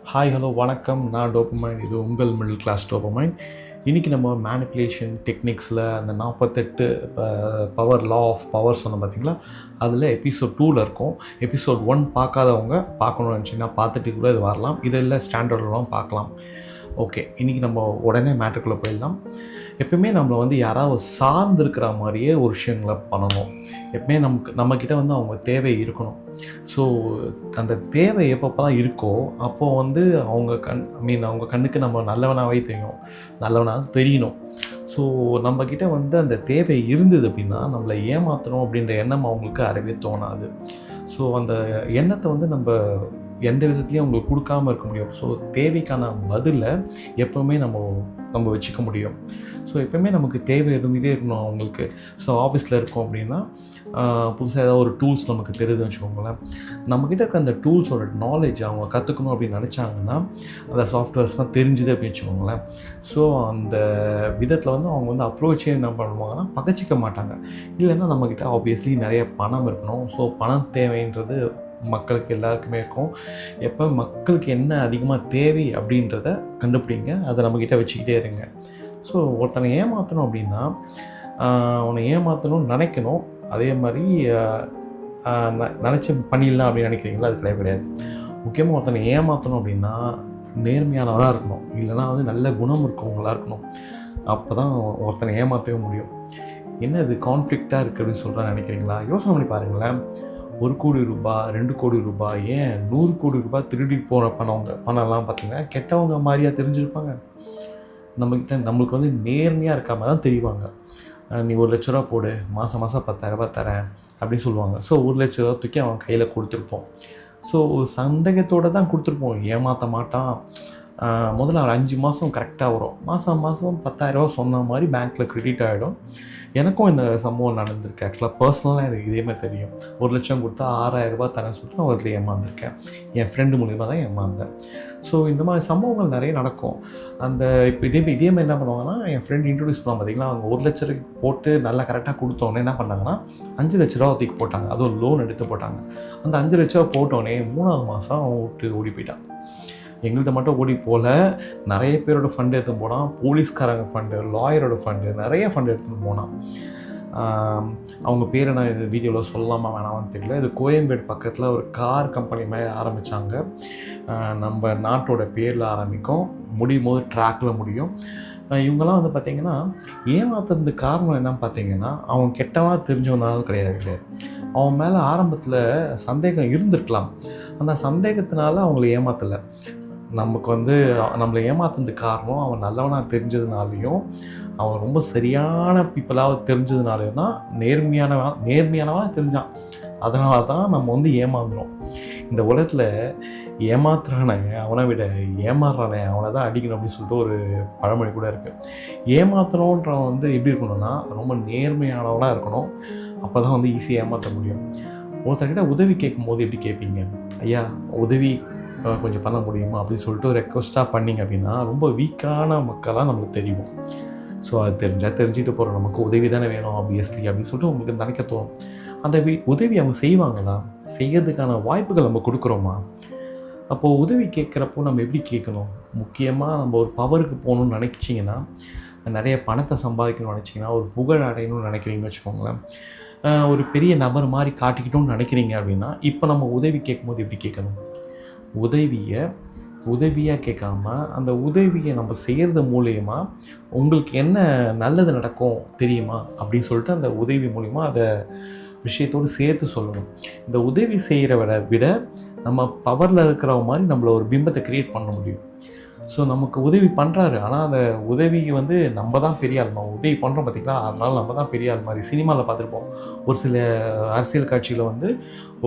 Hi hello வணக்கம். நான் dopamine. இது உங்கள் மிடில் கிளாஸ் டோபமைன். இன்றைக்கி நம்ம மேனிப்புலேஷன் டெக்னிக்ஸில் அந்த 48 பவர் லா ஆஃப் பவர் சொன்னோம் பார்த்திங்களா, அதில் எபிசோட் 2ல் இருக்கும். எபிசோட் 1 பார்க்காதவங்க பார்க்கணும்னு நினச்சிங்கன்னா பார்த்துட்டு கூட இது வரலாம். இதெல்லாம் ஸ்டாண்டர்ட்லாம் பார்க்கலாம். ஓகே, இன்றைக்கி நம்ம உடனே மேட்ருக்குள்ளே போயிடலாம். எப்பவுமே நம்மளை வந்து யாராவது சார்ந்திருக்கிற மாதிரியே ஒரு விஷயங்களை பண்ணணும். எப்பவுமே நம்மக்கிட்ட வந்து அவங்க தேவை இருக்கணும். ஸோ அந்த தேவை எப்பப்போலாம் இருக்கோ அப்போது வந்து அவங்க அவங்க கண்ணுக்கு நம்ம நல்லவனாகவே தெரியும், நல்லவனாக தெரியணும். ஸோ நம்மக்கிட்ட வந்து அந்த தேவை இருந்தது அப்படின்னா நம்மளை ஏமாற்றணும் அப்படின்ற எண்ணம் அவங்களுக்கு அறவே தோணாது. ஸோ அந்த எண்ணத்தை வந்து நம்ம எந்த விதத்துலையும் அவங்களுக்கு கொடுக்காமல் இருக்க முடியும். ஸோ தேவைக்கான பதிலை எப்போவுமே நம்ம வச்சுக்க முடியும். ஸோ எப்போவுமே நமக்கு தேவை இருந்துகிட்டே இருக்கணும் அவங்களுக்கு. ஸோ ஆஃபீஸில் இருக்கோம் அப்படின்னா புதுசாக ஏதாவது ஒரு டூல்ஸ் நமக்கு தெரியுதுன்னு வச்சுக்கோங்களேன். நம்மக்கிட்ட இருக்க அந்த டூல்ஸோட நாலேஜ் அவங்க கற்றுக்கணும் அப்படின்னு நினச்சாங்கன்னா அந்த சாஃப்ட்வேர்ஸ்லாம் தெரிஞ்சுது அப்படின்னு வச்சுக்கோங்களேன். ஸோ அந்த விதத்தில் வந்து அவங்க வந்து அப்ரோச்சே என்ன பண்ணுவாங்கன்னா பகச்சிக்க மாட்டாங்க. இல்லைன்னா நம்மக்கிட்ட ஆப்வியஸ்லி நிறைய பணம் இருக்கணும். ஸோ பணம் தேவைன்றது மக்களுக்கு எல்லாருக்குமே இருக்கும். எப்போ மக்களுக்கு என்ன அதிகமாக தேவை அப்படின்றத கண்டுபிடிங்க, அதை நம்மக்கிட்ட வச்சுக்கிட்டே இருங்க. ஸோ ஒருத்தனை ஏமாற்றணும் அப்படின்னா அவனை ஏமாற்றணும்னு நினைக்கணும். அதே மாதிரி நினச்சி பண்ணிடலாம் அப்படின்னு நினைக்கிறீங்களா? அது கிடையாது. முக்கியமாக ஒருத்தனை ஏமாற்றணும் அப்படின்னா நேர்மையானவராக இருக்கணும், இல்லைனா வந்து நல்ல குணம் இருக்கவங்களாக இருக்கணும். அப்போ தான் ஒருத்தனை ஏமாற்றவே முடியும். என்ன இது கான்ஃப்ளிக்டாக இருக்குது அப்படின்னு சொல்கிறேன்னு நினைக்கிறீங்களா? யோசனை பண்ணி பாருங்களேன். 1 கோடி ரூபாய், 2 கோடி ரூபாய், ஏன் 100 கோடி ரூபாய் திருடி போகிற பணம்லாம் பார்த்திங்கன்னா கெட்டவங்க மாதிரியாக தெரிஞ்சிருப்பாங்க. நம்மளுக்கு வந்து நேர்மையாக இருக்காமல் தான் தெரிவாங்க. நீ 1 லட்ச ரூபா போடு, மாதம் 10,000 ரூபா தரேன் அப்படின்னு சொல்லுவாங்க. ஸோ 1 லட்ச ரூபா தூக்கி அவன் கையில் கொடுத்துருப்போம். ஸோ சந்தேகத்தோடு தான் கொடுத்துருப்போம், ஏமாற்ற மாட்டான். முதல்ல ஒரு 5 மாதம் கரெக்டாக வரும். மாதம் 10,000 ரூபா சொன்ன மாதிரி பேங்க்கில் க்ரெடிட் ஆகிடும். எனக்கும் இந்த சம்பவம் நடந்திருக்கு. ஆக்சுவலாக பர்சனலாக எனக்கு இதேமாதிரி தெரியும். 1 லட்சம் கொடுத்தா 6,000 ரூபா தரேன்னு சொல்லிட்டு நான் ஒரு ஏமாந்துருக்கேன். என் ஃப்ரெண்டு மூலிமா தான் ஏமாந்தேன். ஸோ இந்த மாதிரி சம்பவங்கள் நிறைய நடக்கும். அந்த இப்போ இதேமாதிரி என்ன பண்ணுவாங்கன்னா, என் ஃப்ரெண்டு இன்ட்ரடியூஸ் பண்ணால் பார்த்திங்கன்னா அவங்க 1 லட்ச ரூபாய்க்கு போட்டு நல்லா கரெக்டாக கொடுத்தோன்னே என்ன பண்ணாங்கன்னா 5 லட்ச ரூபா தூக்கி போட்டாங்க. அதுவும் லோன் எடுத்து போட்டாங்க. அந்த 5 லட்ச ரூபா போட்டோன்னே 3வது மாதம் அவன் விட்டு ஓடி போயிட்டான். எங்கள்கிட்ட மட்டும் ஓடி போகல, நிறைய பேரோட ஃபண்டு எடுத்துன்னு போனான். போலீஸ்காரங்க ஃபண்டு, லாயரோட ஃபண்டு, நிறைய ஃபண்டு எடுத்துன்னு போனான். அவங்க பேரை நான் இது வீடியோவில் சொல்லலாமா வேணாமான்னு தெரியல. இது கோயம்பேடு பக்கத்தில் ஒரு கார் கம்பெனி மாதிரி ஆரம்பித்தாங்க. நம்ம நாட்டோட பேரில் ஆரம்பிக்கும், முடியும் போது ட்ராக்கில் முடியும். இவங்கெல்லாம் வந்து பார்த்திங்கன்னா ஏமாத்துறதுக்கு காரணம் என்னன்னு பார்த்தீங்கன்னா அவன் கெட்டவனாக தெரிஞ்சவனாலும் கிடையாது. அவன் மேலே ஆரம்பத்தில் சந்தேகம் இருந்திருக்கலாம். அந்த சந்தேகத்தினால அவங்கள ஏமாற்றலை. நமக்கு வந்து நம்மளை ஏமாத்துறதுக்கு காரணம் அவன் நல்லவனாக தெரிஞ்சதுனாலையும் அவன் ரொம்ப சரியான பீப்புளாக தெரிஞ்சதுனாலையும் தான் நேர்மையானவனாக தெரிஞ்சான். அதனால தான் நம்ம வந்து ஏமாந்துடும். இந்த உலகத்தில் ஏமாத்துறானே அவனை விட ஏமாறுறானே அவனை தான் அடிக்கணும் அப்படின்னு சொல்லிட்டு ஒரு பழமொழி கூட இருக்குது. ஏமாத்துறோன்றவன் வந்து எப்படி இருக்கணும்னா ரொம்ப நேர்மையானவனாக இருக்கணும். அப்போ தான் வந்து ஈஸியாக ஏமாற்ற முடியும். ஒருத்தர்கிட்ட உதவி கேட்கும் போது எப்படி கேட்பீங்க? ஐயா உதவி கொஞ்சம் பண்ண முடியுமா அப்படின்னு சொல்லிட்டு ஒரு ரெக்வஸ்ட்டாக பண்ணிங்க அப்படின்னா ரொம்ப வீக்கான மக்களாக நம்மளுக்கு தெரியும். ஸோ அது தெரிஞ்சுட்டு போகிறோம், நமக்கு உதவி தானே வேணும் ஆப்வியஸ்லி அப்படின்னு சொல்லிட்டு உங்களுக்கு நினைக்க தோணும். அந்த உதவி அவங்க செய்வாங்களா? செய்யறதுக்கான வாய்ப்புகள் நம்ம கொடுக்குறோமா? அப்போது உதவி கேட்குறப்போ நம்ம எப்படி கேட்கணும்? முக்கியமாக நம்ம ஒரு பவருக்கு போகணுன்னு நினச்சிங்கன்னா, நிறைய பணத்தை சம்பாதிக்கணும்னு நினச்சிங்கன்னா, ஒரு புகழ் அடையணும்னு நினைக்கிறீங்கன்னு வச்சுக்கோங்களேன், ஒரு பெரிய நபர் மாதிரி காட்டிக்கிட்டோம்னு நினைக்கிறீங்க அப்படின்னா இப்போ நம்ம உதவி கேட்கும்போது எப்படி கேட்கணும்? உதவியாக கேட்காம அந்த உதவியை நம்ம செய்கிறது மூலயமா உங்களுக்கு என்ன நல்லது நடக்கும் தெரியுமா அப்படின்னு சொல்லிட்டு அந்த உதவி மூலிமா அதை விஷயத்தோடு சேர்த்து சொல்லணும். இந்த உதவி செய்கிறவரை விட நம்ம பவரில் இருக்கிற மாதிரி நம்மளை ஒரு பிம்பத்தை க்ரியேட் பண்ண முடியும். ஸோ நமக்கு உதவி பண்ணுறாரு, ஆனால் அந்த உதவிக்கு வந்து நம்ம தான் பெரிய ஆள். நம்ம உதவி பண்ணுறோம் பார்த்திங்களா, அதனால் நம்ம தான் பெரிய ஆள் மாதிரி சினிமாவில் பார்த்துருப்போம். ஒரு சில அரசியல் காட்சியில் வந்து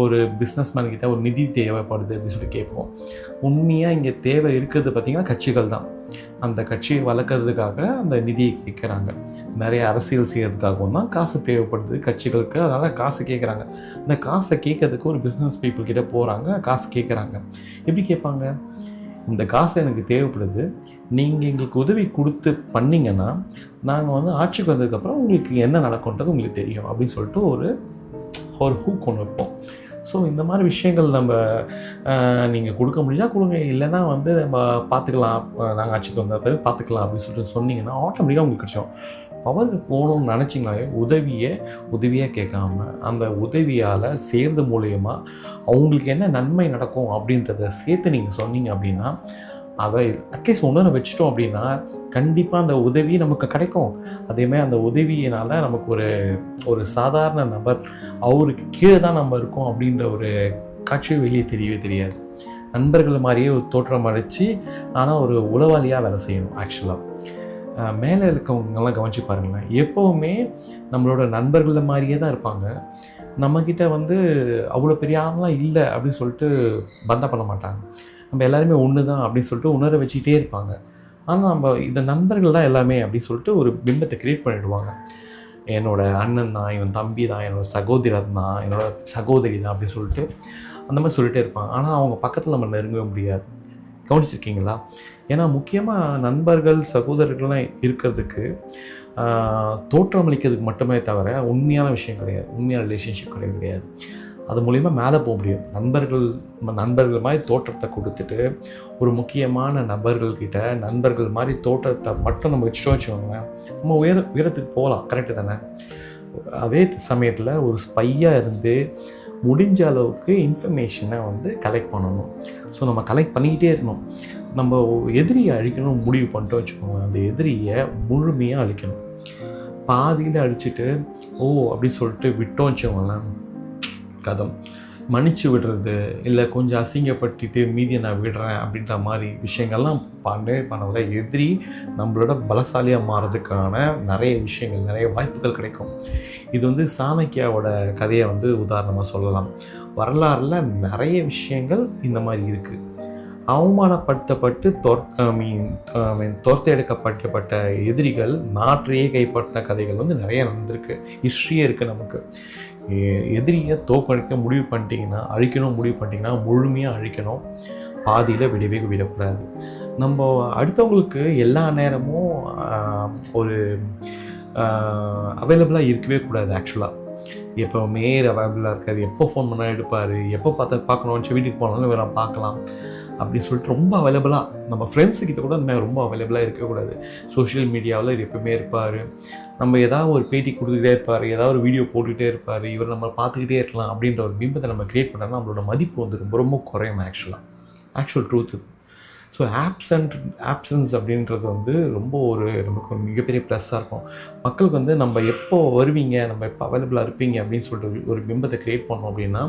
ஒரு பிஸ்னஸ்மேன் கிட்ட ஒரு நிதி தேவைப்படுது அப்படின்னு சொல்லி கேட்போம். உண்மையாக இங்கே தேவை இருக்கிறது பார்த்திங்கன்னா கட்சிகள் தான். அந்த கட்சியை வளர்க்குறதுக்காக அந்த நிதியை கேட்குறாங்க. நிறைய அரசியல் செய்கிறதுக்காகவும் தான் காசு தேவைப்படுது கட்சிகளுக்கு. அதனால் காசு கேட்குறாங்க. இந்த காசை கேட்கறதுக்கு ஒரு பிஸ்னஸ் பீப்புள் கிட்டே போகிறாங்க, காசு கேட்குறாங்க. எப்படி கேட்பாங்க? இந்த காசு எனக்கு தேவைப்படுது, நீங்கள் எங்களுக்கு உதவி கொடுத்து பண்ணிங்கன்னா நாங்கள் வந்து ஆட்சிக்கு வந்ததுக்கப்புறம் உங்களுக்கு என்ன நடக்கும்ன்றது உங்களுக்கு தெரியும் அப்படின்னு சொல்லிட்டு ஒரு ஹூக் ஒன்று வைப்போம். ஸோ இந்த மாதிரி விஷயங்கள் நம்ம நீங்கள் கொடுக்க முடிஞ்சால் கொடுங்க, இல்லைன்னா வந்து நம்ம பார்த்துக்கலாம், நாங்கள் ஆட்சிக்கு வந்த பிறகு பார்த்துக்கலாம் அப்படின்னு சொல்லிட்டு சொன்னீங்கன்னா ஆட்டோமேட்டிக்காக உங்களுக்கு கிடைச்சோம். பவருக்கு போகணும்னு நினச்சிங்கனாலே உதவியாக கேட்காம அந்த உதவியால் சேர்ந்து மூலயமா அவங்களுக்கு என்ன நன்மை நடக்கும் அப்படின்றத சேர்த்து நீங்கள் சொன்னீங்க அப்படின்னா, அதை அட்லீஸ்ட் உணர வச்சிட்டோம் அப்படின்னா கண்டிப்பாக அந்த உதவி நமக்கு கிடைக்கும். அதேமாதிரி அந்த உதவியினால் நமக்கு ஒரு சாதாரண நபர், அவருக்கு கீழே தான் நம்ம இருக்கோம் அப்படின்ற ஒரு காட்சியை வெளியே தெரியவே தெரியாது. நண்பர்கள் மாதிரியே ஒரு தோற்றம் அடைச்சி ஆனால் ஒரு உளவாளியாக வேலை செய்யணும். ஆக்சுவலாக மேலே இருக்கவங்கெல்லாம் கவனித்து பாருங்களேன், எப்போவுமே நம்மளோட நண்பர்கள் மாதிரியே தான் இருப்பாங்க. நம்மக்கிட்ட வந்து அவ்வளோ பெரிய ஆளெலாம் இல்லை அப்படின்னு சொல்லிட்டு பந்தா பண்ண மாட்டாங்க. நம்ம எல்லாருமே ஒன்று தான் அப்படின்னு சொல்லிட்டு உணர வச்சுக்கிட்டே இருப்பாங்க. ஆனால் நம்ம இந்த நண்பர்கள் தான் எல்லாமே அப்படின்னு சொல்லிட்டு ஒரு பிம்பத்தை க்ரியேட் பண்ணிவிடுவாங்க. என்னோடய அண்ணன் தான், இவன் தம்பி தான், என்னோடய சகோதரன் தான், என்னோடய சகோதரி தான் அப்படின்னு சொல்லிட்டு அந்த மாதிரி சொல்லிகிட்டே இருப்பாங்க. ஆனால் அவங்க பக்கத்தில் நம்ம நெருங்கவே முடியாது. கவனிச்சிருக்கீங்களா? ஏன்னா முக்கியமாக நண்பர்கள் சகோதரர்கள்லாம் இருக்கிறதுக்கு தோற்றமளிக்கிறதுக்கு மட்டுமே தவிர உண்மையான விஷயம் கிடையாது, உண்மையான ரிலேஷன்ஷிப் கிடையாது. அது மூலிமா மேலே போக முடியும். நண்பர்கள் மாதிரி தோற்றத்தை கொடுத்துட்டு ஒரு முக்கியமான நபர்கள்கிட்ட நண்பர்கள் மாதிரி தோற்றத்தை மட்டும் நம்ம வச்சுட்டோம் வச்சுக்கோங்களேன், நம்ம உயரத்துக்கு போகலாம். கரெக்டு தானே? அதே சமயத்தில் ஒரு ஸ்பையாக இருந்து முடிஞ்ச அளவுக்கு இன்ஃபர்மேஷனை வந்து கலெக்ட் பண்ணணும். ஸோ நம்ம கலெக்ட் பண்ணிக்கிட்டே இருக்கணும். நம்ம எதிரியை அழிக்கணும் முடிவு பண்ணிட்டோம் வச்சுக்கோங்க, அந்த எதிரியை முழுமையாக அழிக்கணும். பாதியில் அழிச்சிட்டு அப்படின்னு சொல்லிட்டு விட்டோம் வச்சுக்கோங்களேன், கதம் மன்னிச்சு விடுறது, இல்லை கொஞ்சம் அசிங்கப்பட்டுட்டு மீதியை நான் விடுறேன் அப்படின்ற மாதிரி விஷயங்கள்லாம் பண்ணவில்லை. எதிரி நம்மளோட பலசாலியாக மாறதுக்கான நிறைய விஷயங்கள், நிறைய வாய்ப்புகள் கிடைக்கும். இது வந்து சாணக்கியாவோட கதையை வந்து உதாரணமாக சொல்லலாம். வரலாறில் நிறைய விஷயங்கள் இந்த மாதிரி இருக்குது. அவமானப்படுத்தப்பட்டு தோர்த்தெடுக்கப்பட்ட எதிரிகள் நாட்டையே கைப்பற்றின கதைகள் வந்து நிறைய நடந்திருக்கு. ஹிஸ்ட்ரியே இருக்குது நமக்கு. எதிரியை தோற்கடிக்க முடிவு பண்ணிட்டீங்கன்னா, அழிக்கணும் முடிவு பண்ணிட்டீங்கன்னா முழுமையாக அழிக்கணும், பாதியில் விடக்கூடாது. நம்ம அடுத்தவங்களுக்கு எல்லா நேரமும் ஒரு அவைலபிளாக இருக்கவே கூடாது. ஆக்சுவலாக எப்போவுமே அவைலபிளாக இருக்காது. எப்போ ஃபோன் பண்ணால் எடுப்பார், எப்போ பார்க்கணும்னு வீட்டுக்கு போனாலும் வேறு பார்க்கலாம் அப்படின்னு சொல்லிட்டு ரொம்ப அவைலபிளாக, நம்ம ஃப்ரெண்ட்ஸுக்கிட்ட கூட அந்த மாதிரி ரொம்ப அவைலபிளாக இருக்கக்கூடாது. சோஷியல் மீடியாவில் எப்பவுமே இருப்பார், நம்ம ஏதாவது ஒரு பேட்டி கொடுத்துக்கிட்டே இருப்பார், ஏதாவது ஒரு வீடியோ போட்டுக்கிட்டே இருப்பார், இவர் நம்ம பார்த்துக்கிட்டே இருக்கலாம் அப்படின்ற ஒரு பிம்பத்தை நம்ம க்ரியேட் பண்ணோம்னா நம்மளோட மதிப்பு வந்து ரொம்ப குறையும். ஆக்சுவல் ட்ரூத் இது. ஸோ ஆப்சன்ஸ் அப்படின்றது வந்து ரொம்ப நமக்கு ஒரு மிகப்பெரிய ப்ளஸ்ஸாக இருக்கும். மக்களுக்கு வந்து நம்ம எப்போ வருவீங்க, நம்ம எப்போ அவைலபிளாக இருப்பீங்க அப்படின்னு சொல்லிட்டு ஒரு பிம்பத்தை க்ரியேட் பண்ணோம் அப்படின்னா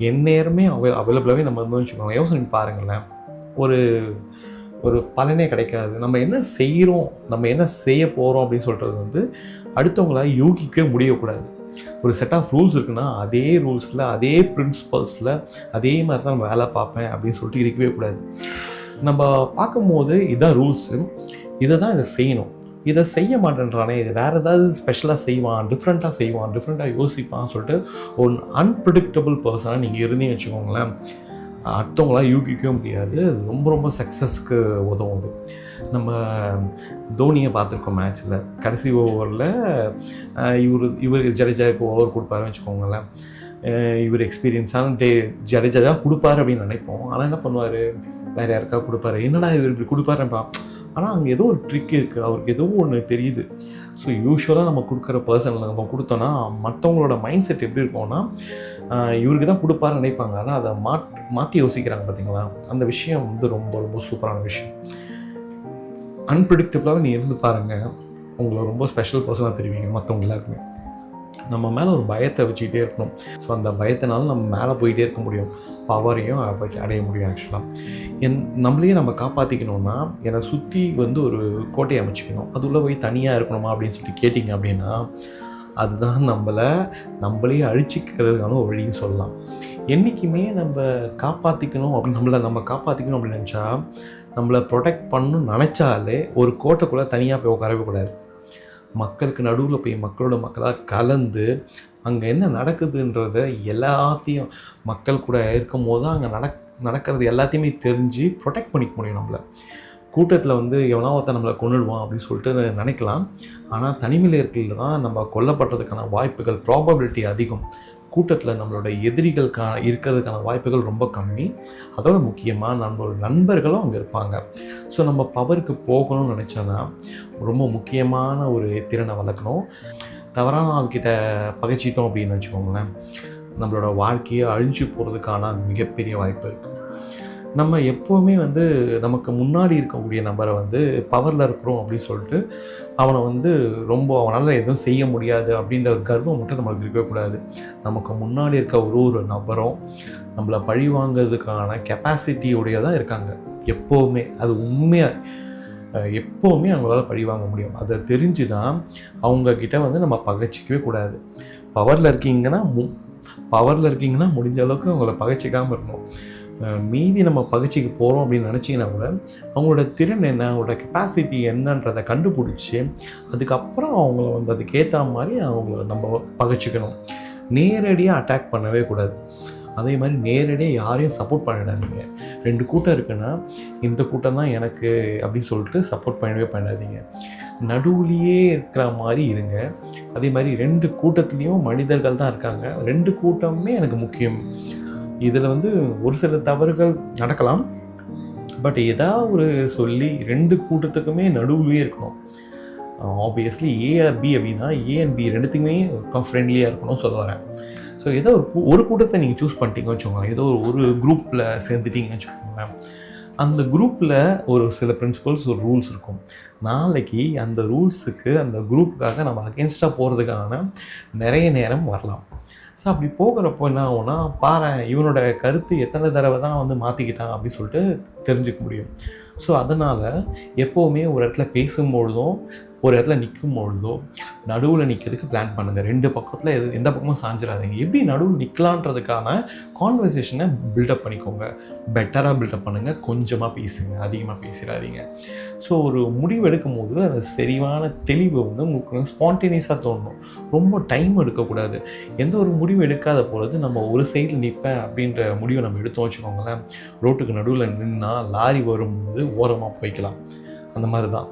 எந்நேரமே அவைலபிளாகவே நம்ம வந்து வச்சுக்கோங்க. யோசனை பாருங்களேன், ஒரு பலனே கிடைக்காது. நம்ம என்ன செய்கிறோம், நம்ம என்ன செய்ய போகிறோம் அப்படின்னு சொல்கிறது வந்து அடுத்தவங்களால் யூகிக்கவே முடியக்கூடாது. ஒரு செட் ஆஃப் ரூல்ஸ் இருக்குன்னா அதே ரூல்ஸில், அதே பிரின்சிபல்ஸில் அதே மாதிரி தான் நம்ம வேலை பார்ப்பேன் அப்படின்னு சொல்லிட்டு இருக்கவே கூடாது. நம்ம பார்க்கும்போது இதுதான் ரூல்ஸு, இதை செய்யணும், இதை செய்ய மாட்டேன்றானே, இது வேறு ஏதாவது ஸ்பெஷலாக செய்வான், டிஃப்ரெண்ட்டாக யோசிப்பான்னு சொல்லிட்டு ஒரு அன்பிரடிக்டபிள் பர்சனாக நீங்கள் இருந்தீங்கன்னு வச்சுக்கோங்களேன், அடுத்தவங்களாம் யூகிக்கவே முடியாது. ரொம்ப சக்ஸஸ்க்கு உதவுது. நம்ம தோனியை பார்த்துருக்கோம் மேட்ச்சில். கடைசி ஓவரில் இவர் ஜடேஜாவுக்கு ஓவர் கொடுப்பாருன்னு வச்சுக்கோங்களேன். இவர் எக்ஸ்பீரியன்ஸான ஜடேஜா தான் கொடுப்பாரு அப்படின்னு நினைப்போம். ஆனால் என்ன பண்ணுவார், வேறு யாருக்கா கொடுப்பாரு. என்னடா இவர் இப்படி கொடுப்பாருப்பா, ஆனால் அங்கே ஏதோ ஒரு ட்ரிக் இருக்குது, அவருக்கு ஏதோ ஒன்று தெரியுது. ஸோ யூஸ்வலாக நம்ம கொடுக்குற பர்சனில் நம்ம கொடுத்தோன்னா மற்றவங்களோட மைண்ட் செட் எப்படி இருக்கும்னா இவருக்கு தான் கொடுப்பாருன்னு நினைப்பாங்க. ஆனால் அதை மாற்றி யோசிக்கிறாங்க பார்த்தீங்களா. அந்த விஷயம் வந்து ரொம்ப சூப்பரான விஷயம். அன்பிரடிக்டபிளாக நீ இருந்து பாருங்கள், உங்களை ரொம்ப ஸ்பெஷல் பர்சனாக தெரிவிங்க மற்றவங்க எல்லாருக்குமே. நம்ம மேலே ஒரு பயத்தை வச்சுக்கிட்டே இருக்கணும். ஸோ அந்த பயத்தினால நம்ம மேலே போயிட்டே இருக்க முடியும், பவரையும் அடைய முடியும். ஆக்சுவலாக நம்மளையே நம்ம காப்பாற்றிக்கணுன்னா என்னை சுற்றி வந்து ஒரு கோட்டையை அமைச்சிக்கணும், அது உள்ளே போய் தனியாக இருக்கணுமா அப்படின்னு சொல்லிட்டு கேட்டிங்க அப்படின்னா அதுதான் நம்மளே அழிச்சிக்கிறதுக்கான ஒரு வழின்னு சொல்லலாம். என்றைக்குமே நம்ம காப்பாற்றிக்கணும் அப்படின்னு நம்ம காப்பாற்றிக்கணும் அப்படின்னு நினச்சா, நம்மளை ப்ரொடெக்ட் பண்ணணும்னு நினச்சாலே ஒரு கோட்டைக்குள்ளே தனியாக போய் உட்காரவே கூடாது. மக்களுக்கு நடுவில் போய் மக்களோட மக்களாக கலந்து அங்கே என்ன நடக்குதுன்றத எல்லாத்தையும் மக்கள் கூட இருக்கும் போது தான் அங்கே நடக்கிறது எல்லாத்தையுமே தெரிஞ்சு ப்ரொடெக்ட் பண்ணிக்க முடியும். நம்மளை கூட்டத்தில் வந்து எவனா ஒருத்தன் நம்மளை கொன்னுடுவான் அப்படின்னு சொல்லிட்டு நினைக்கலாம். ஆனால் தனிமையில் இருக்கிறது தான் நம்ம கொல்லப்படுறதுக்கான வாய்ப்புகள், ப்ராபபிலிட்டி அதிகம். கூட்டத்தில் நம்மளோட எதிரிகளுக்கான இருக்கிறதுக்கான வாய்ப்புகள் ரொம்ப கம்மி. அதோட முக்கியமாக நம்மளோட நண்பர்களும் அங்கே இருப்பாங்க. ஸோ நம்ம பவருக்கு போகணும்னு நினச்சோன்னா ரொம்ப முக்கியமான ஒரு திறனை வளர்க்கணும். தவறான ஆள்கிட்ட பகைச்சிட்டோம் அப்படின்னு வச்சுக்கோங்களேன், நம்மளோட வாழ்க்கையை அழிஞ்சு போகிறதுக்கான மிகப்பெரிய வாய்ப்பு இருக்குது. நம்ம எப்போவுமே வந்து நமக்கு முன்னாடி இருக்கக்கூடிய நபரை வந்து பவரில் இருக்கிறோம் அப்படின்னு சொல்லிட்டு அவனை வந்து ரொம்ப அவனால் எதுவும் செய்ய முடியாது அப்படின்ற ஒரு கர்வம் மட்டும் நம்மளுக்கு இருக்கக்கூடாது. நமக்கு முன்னாடி இருக்க ஒரு நபரும் நம்மளை பழி வாங்கிறதுக்கான கெப்பாசிட்டியோடையதான் இருக்காங்க எப்போவுமே. அது உண்மையாக எப்போவுமே அவங்களால பழி வாங்க முடியும். அதை தெரிஞ்சு தான் அவங்கக்கிட்ட வந்து நம்ம பகைச்சிக்கவே கூடாது. பவரில் இருக்கீங்கன்னா முடிஞ்ச அளவுக்கு அவங்கள பகைச்சிக்காமல் இருக்கணும். மீதி நம்ம பகிர்ச்சிக்கு போகிறோம் அப்படின்னு நினச்சிங்கன்னா கூட அவங்களோட திறன் என்ன, அவங்களோட கெப்பாசிட்டி என்னன்றதை கண்டுபிடிச்சி அதுக்கப்புறம் அவங்கள வந்து அதுக்கேற்ற மாதிரி அவங்கள நம்ம பகிர்ச்சிக்கணும். நேரடியாக அட்டாக் பண்ணவே கூடாது. அதே மாதிரி நேரடியாக யாரையும் சப்போர்ட் பண்ணிடாதீங்க. 2 கூட்டம் இருக்குன்னா இந்த கூட்டம் தான் எனக்கு அப்படின்னு சொல்லிட்டு சப்போர்ட் பண்ணாதீங்க. நடுவுலையே இருக்கிற மாதிரி இருங்க. அதே மாதிரி 2 கூட்டத்துலேயும் மனிதர்கள் தான் இருக்காங்க. 2 கூட்டமுமே எனக்கு முக்கியம். இதில் வந்து ஒரு சில தவறுகள் நடக்கலாம். பட் ஏதாவது ஒரு சொல்லி 2 கூட்டத்துக்குமே நடுவுலையே இருக்கணும். ஆப்வியஸ்லி ஏஆர்பி அப்படின்னா ஏஎன்பி 2த்துக்குமே ஃப்ரெண்ட்லியாக இருக்கணும் சொல்ல வரேன். ஸோ ஏதோ ஒரு கூட்டத்தை நீங்கள் சூஸ் பண்ணிட்டீங்கன்னு வச்சுக்கோங்களேன், ஏதோ ஒரு குரூப்பில் சேர்ந்துட்டீங்கன்னு வச்சுக்கோங்களேன். அந்த குரூப்பில் ஒரு சில பிரின்சிபல்ஸ், ஒரு ரூல்ஸ் இருக்கும். நாளைக்கு அந்த ரூல்ஸுக்கு அந்த குரூப்புக்காக நம்ம அகேன்ஸ்டாக போகிறதுக்கான நிறைய நேரம் வரலாம். ஸோ அப்படி போகிறப்போ என்ன ஆகும்னா, பாரு இவனோட கருத்து எத்தனை தடவை தான் வந்து மாற்றிக்கிட்டான் அப்படின்னு சொல்லிட்டு தெரிஞ்சுக்க முடியும். ஸோ அதனால் எப்போவுமே ஒரு இடத்துல பேசும்பொழுதும் ஒரு இடத்துல நிற்கும் பொழுதோ நடுவில் நிற்கிறதுக்கு பிளான் பண்ணுங்கள். 2 பக்கத்தில் எந்த பக்கமும் சாஞ்சிடாதீங்க. எப்படி நடுவில் நிற்கலான்றதுக்கான கான்வர்சேஷனை பில்டப் பண்ணிக்கோங்க. பெட்டராக பில்டப் பண்ணுங்கள். கொஞ்சமாக பேசுங்க, அதிகமாக பேசிடாதீங்க. ஸோ ஒரு முடிவு எடுக்கும் போது அந்த சரியான தெளிவு வந்து உங்களுக்கு ஸ்பான்டேனியஸாக தோணும். ரொம்ப டைம் எடுக்கக்கூடாது. எந்த ஒரு முடிவு எடுக்காத பொழுது நம்ம ஒரு சைடில் நிற்பேன் அப்படின்ற முடிவை நம்ம எடுத்தோம் வச்சுக்கோங்களேன், ரோட்டுக்கு நடுவில் நின்னால் லாரி வரும்போது ஓரமாக போய்க்கலாம். அந்த மாதிரி தான்.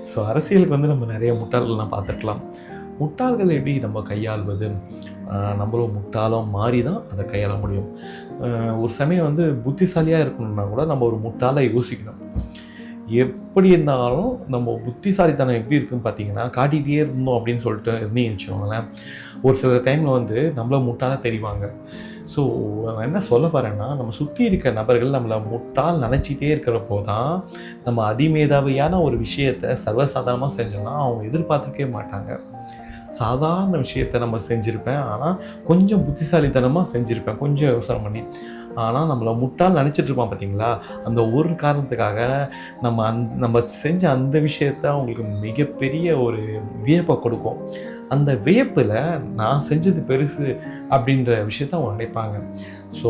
ஸோ அரசியலுக்கு வந்து நம்ம நிறைய முட்டாள்கள்லாம் பார்த்துருக்கலாம். முட்டாள்கள் எப்படி நம்ம கையாள்வது, நம்மளும் முட்டாளாக மாறி தான் அதை கையாள முடியும். ஒரு சமயம் வந்து புத்திசாலியாக இருக்கணும்னா கூட நம்ம ஒரு முட்டாளாக யோசிக்கணும். எப்படி இருந்தாலும் நம்ம புத்திசாலித்தனம் எப்படி இருக்குன்னு பார்த்தீங்கன்னா, காட்டிகிட்டே இருந்தோம் அப்படின்னு சொல்லிட்டு இருந்தீங்கன்னு வச்சுக்கோங்களேன், ஒரு சில டைமில் வந்து நம்மள முட்டாளாக தெரிவாங்க. ஸோ நான் என்ன சொல்ல வரேன்னா, நம்ம சுற்றி இருக்க நபர்கள் நம்மளை முட்டாள் நினச்சிட்டே இருக்கிறப்போ தான் நம்ம அதிமேதாவியான ஒரு விஷயத்தை சர்வசாதாரணமாக செஞ்சோன்னா அவங்க எதிர்பார்த்துக்கவே மாட்டாங்க. சாதாரண விஷயத்தை நம்ம செஞ்சுருப்பேன், ஆனால் கொஞ்சம் புத்திசாலித்தனமாக செஞ்சுருப்பேன், கொஞ்சம் யோசனை பண்ணி. ஆனால் நம்மளை முட்டாள் நினச்சிட்ருப்பான் பார்த்தீங்களா, அந்த ஒரு காரணத்துக்காக நம்ம செஞ்ச அந்த விஷயத்த அவங்களுக்கு மிகப்பெரிய ஒரு வியப்பை கொடுக்கும். அந்த வியப்பில் நான் செஞ்சது பெருசு அப்படின்ற விஷயத்த அவங்க நினைப்பாங்க. ஸோ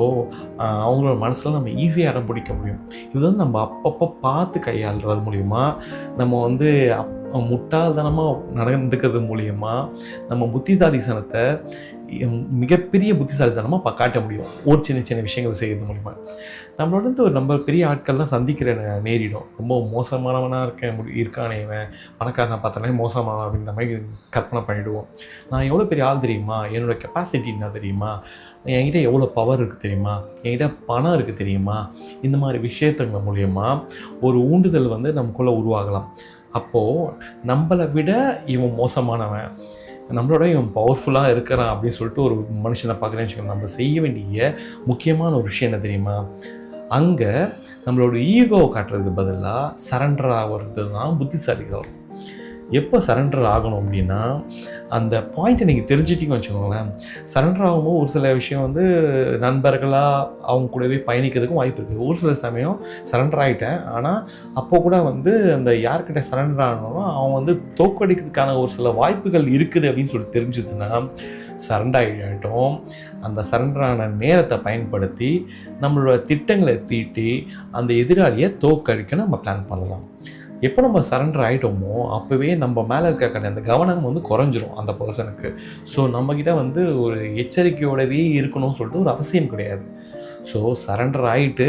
அவங்களோட மனசில் நம்ம ஈஸியாக இடம் பிடிக்க முடியும். இது வந்து நம்ம அப்பப்போ பார்த்து கையாளுறது மூலிமா, நம்ம வந்து முட்டாள்தனமாக நடந்துக்கிறது மூலிமா நம்ம புத்திசாலித்தனத்தை மிகப்பெரிய புத்திசாலித்தனமாக காட்ட முடியும். ஒரு சின்ன சின்ன விஷயங்கள் செய்கிறது மூலிமா நம்மளோட நம்ம பெரிய ஆட்கள்லாம் சந்திக்கிற நேரிடும். ரொம்ப மோசமானவனாக இருக்கானே இவன், பணக்காரனை பார்த்தாலே மோசமானவன் அப்படின்ற மாதிரி கற்பனை பண்ணிவிடுவோம். நான் எவ்வளோ பெரிய ஆள் தெரியுமா, என்னோடய கெப்பாசிட்டி என்ன தெரியுமா, என்கிட்ட எவ்வளோ பவர் இருக்குது தெரியுமா, என்கிட்ட பணம் இருக்குது தெரியுமா, இந்த மாதிரி விஷயத்துங்க மூலயமா ஒரு ஊண்டுதல் வந்து நமக்குள்ளே உருவாகலாம். அப்போது நம்மளை விட இவன் மோசமானவன், நம்மளோட இவன் பவர்ஃபுல்லாக இருக்கிறான் அப்படின்னு சொல்லிட்டு ஒரு மனுஷனை பார்க்குறேன்னு வச்சுக்கோங்க, நம்ம செய்ய வேண்டிய முக்கியமான ஒரு விஷயம் என்ன தெரியுமா, அங்கே நம்மளோட ஈகோவை காட்டுறதுக்கு பதிலாக சரண்டர் ஆகிறது தான் புத்திசாலிகள். எப்போ சரண்டர் ஆகணும் அப்படின்னா, அந்த பாயிண்ட்டை நீங்கள் தெரிஞ்சிட்டிங்கன்னு வச்சுக்கோங்களேன், சரண்டர் ஆகும்போது ஒரு சில விஷயம் வந்து நண்பர்களாக அவங்க கூடவே பயணிக்கிறதுக்கும் வாய்ப்பு இருக்குது. ஒரு சில சமயம் சரண்டர் ஆகிட்டேன், ஆனால் அப்போ கூட வந்து அந்த யார்கிட்ட சரண்டர் ஆகணும்னா அவன் வந்து தோக்கடிக்கிறதுக்கான ஒரு சில வாய்ப்புகள் இருக்குது அப்படின்னு சொல்லி தெரிஞ்சதுன்னா சரண்டர் ஆகிட்டோம். அந்த சரண்டரான நேரத்தை பயன்படுத்தி நம்மளோட திட்டங்களை தீட்டி அந்த எதிராளியை தோக்கடிக்க நம்ம பிளான் பண்ணலாம். எப்போ நம்ம சரண்டர் ஆகிட்டோமோ அப்போவே நம்ம மேலே இருக்க அந்த கவனம் வந்து குறைஞ்சிரும் அந்த பர்சனுக்கு. ஸோ நம்மக்கிட்ட வந்து ஒரு எச்சரிக்கையோடவே இருக்கணும்னு சொல்லிட்டு ஒரு அவசியம் கிடையாது. ஸோ சரண்டர் ஆகிட்டு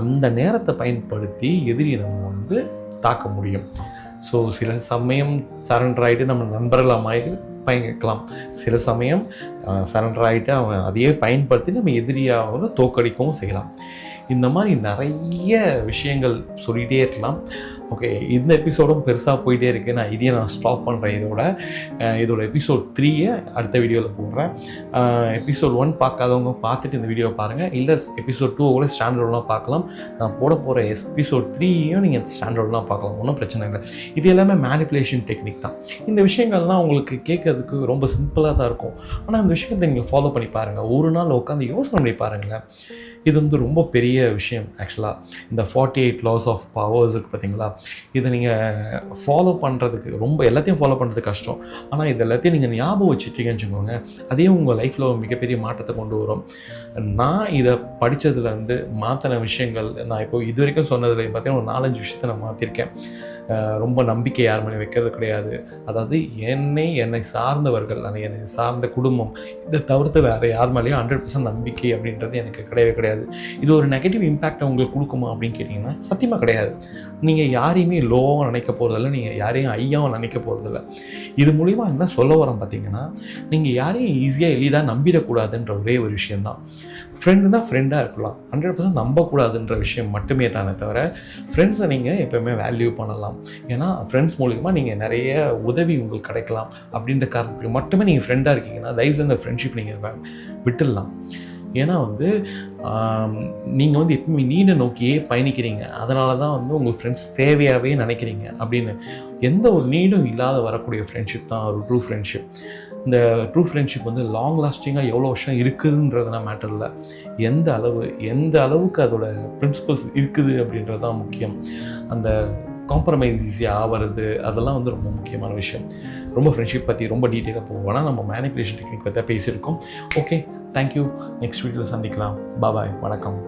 அந்த நேரத்தை பயன்படுத்தி எதிரியை நம்ம வந்து தாக்க முடியும். ஸோ சில சமயம் சரண்டர் ஆகிட்டு நம்ம நண்பர்களாக பயக்கலாம். சில சமயம் சரண்டர் ஆகிட்டு அவன் அதையே பயன்படுத்தி நம்ம எதிரியாக தோக்கடிக்கவும் செய்யலாம். இந்த மாதிரி நிறைய விஷயங்கள் சொல்லிகிட்டே இருக்கலாம். ஓகே, இந்த எபிசோடும் பெருசாக போயிட்டே இருக்குது. நான் ஸ்டாப் பண்ணுறேன். இதோட எபிசோட் 3 அடுத்த வீடியோவில் போடுறேன். எபிசோட் 1 பார்க்காதவங்க பார்த்துட்டு இந்த வீடியோவை பாருங்கள். இல்லை எபிசோட் 2 கூட ஸ்டாண்டர்ட்லாம் பார்க்கலாம். நான் போட போகிற எபிசோட் 3யும் நீங்கள் ஸ்டாண்டர்ட்லாம் பார்க்கலாம், ஒன்றும் பிரச்சனை இல்லை. இது எல்லாமே மேனிப்புலேஷன் டெக்னிக் தான். இந்த விஷயங்கள்லாம் உங்களுக்கு கேட்கறதுக்கு ரொம்ப சிம்பிளாக தான் இருக்கும். ஆனால் இந்த விஷயத்தை நீங்கள் ஃபாலோ பண்ணி பாருங்கள். ஒரு நாள் உட்காந்து யோசனை பண்ணி பாருங்களேன். இது ரொம்ப பெரிய விஷயம் ஆக்சுவலாக. இந்த 48 லாஸ் ஆஃப் பவர்ஸ் இருக்குது பார்த்தீங்களா, இதை நீங்கள் ஃபாலோ பண்ணுறதுக்கு எல்லாத்தையும் ஃபாலோ பண்ணுறது கஷ்டம். ஆனால் இது எல்லாத்தையும் நீங்கள் ஞாபகம் வச்சுட்டீங்கன்னு வச்சுக்கோங்க, அதே உங்கள் லைஃப்பில் ஒரு மிகப்பெரிய மாற்றத்தை கொண்டு வரும். நான் இதை படித்ததுலேருந்து மாற்றின விஷயங்கள், நான் இப்போ இது வரைக்கும் சொன்னதில் பார்த்தீங்கன்னா ஒரு 4-5 விஷயத்தை நான் மாற்றிருக்கேன். ரொம்ப நம்பிக்கை யார் மேலே வைக்கிறது கிடையாது. அதாவது என்னை சார்ந்தவர்கள், என்னை சார்ந்த குடும்பம், இதை தவிர்த்து வேறு யார் மேலேயும் 100% நம்பிக்கை அப்படின்றது எனக்கு கிடையவே கிடையாது. இது ஒரு நெகட்டிவ் இம்பேக்டை உங்களுக்கு கொடுக்குமா அப்படின்னு கேட்டிங்கன்னா சத்தியமாக கிடையாது. நீங்கள் யாரையுமே லோவாக நினைக்க போகிறதில்ல, நீங்கள் யாரையும் ஐயாவும் நினைக்க போகிறதில்ல. இது மூலிமா என்ன சொல்ல வரோம் பார்த்தீங்கன்னா, நீங்கள் யாரையும் ஈஸியாக எளிதாக நம்பிடக்கூடாதுன்ற ஒரே ஒரு விஷயந்தான். ஃப்ரெண்டுனா ஃப்ரெண்டாக இருக்கலாம், 100% நம்பக்கூடாதுன்ற விஷயம் மட்டுமே தானே தவிர, ஃப்ரெண்ட்ஸை நீங்கள் எப்போவுமே வேல்யூ பண்ணலாம். ஏன்னா ஃப்ரெண்ட்ஸ் மூலிமா நீங்கள் நிறைய உதவி உங்களுக்கு கிடைக்கலாம் அப்படின்ற காரணத்துக்கு மட்டுமே நீங்கள் ஃப்ரெண்டாக இருக்கீங்கன்னா தயவுசெய்து அந்த ஃப்ரெண்ட்ஷிப் நீங்கள் விட்டுடலாம். ஏன்னா நீங்கள் எப்பவுமே நீண்ட நோக்கியே பயணிக்கிறீங்க. அதனால தான் உங்களுக்கு ஃப்ரெண்ட்ஸ் தேவையாகவே நினைக்கிறீங்க அப்படின்னு. எந்த ஒரு நீடும் இல்லாத வரக்கூடிய ஃப்ரெண்ட்ஷிப் தான் ஒரு ட்ரூ ஃப்ரெண்ட்ஷிப். இந்த ட்ரூ ஃப்ரெண்ட்ஷிப் லாங் லாஸ்டிங்காக எவ்வளோ வருஷம் இருக்குதுன்றதுனா மேட்டர் இல்லை, எந்த அளவுக்கு அதோட பிரின்சிபல்ஸ் இருக்குது அப்படின்றது தான் முக்கியம். அந்த காம்ப்ரமைஸ் ஈஸியாக ஆகிறது அதெல்லாம் ரொம்ப முக்கியமான விஷயம். ரொம்ப ஃப்ரெண்ட்ஷிப் பற்றி ரொம்ப டீட்டெயிலாக போவோம்னா நம்ம மேனிப்புலேஷன் டெக்னிக் பற்றி பேசியிருக்கோம். Okay, thank you. நெக்ஸ்ட் வீடியோவில் சந்திக்கலாம். பாய், வணக்கம்.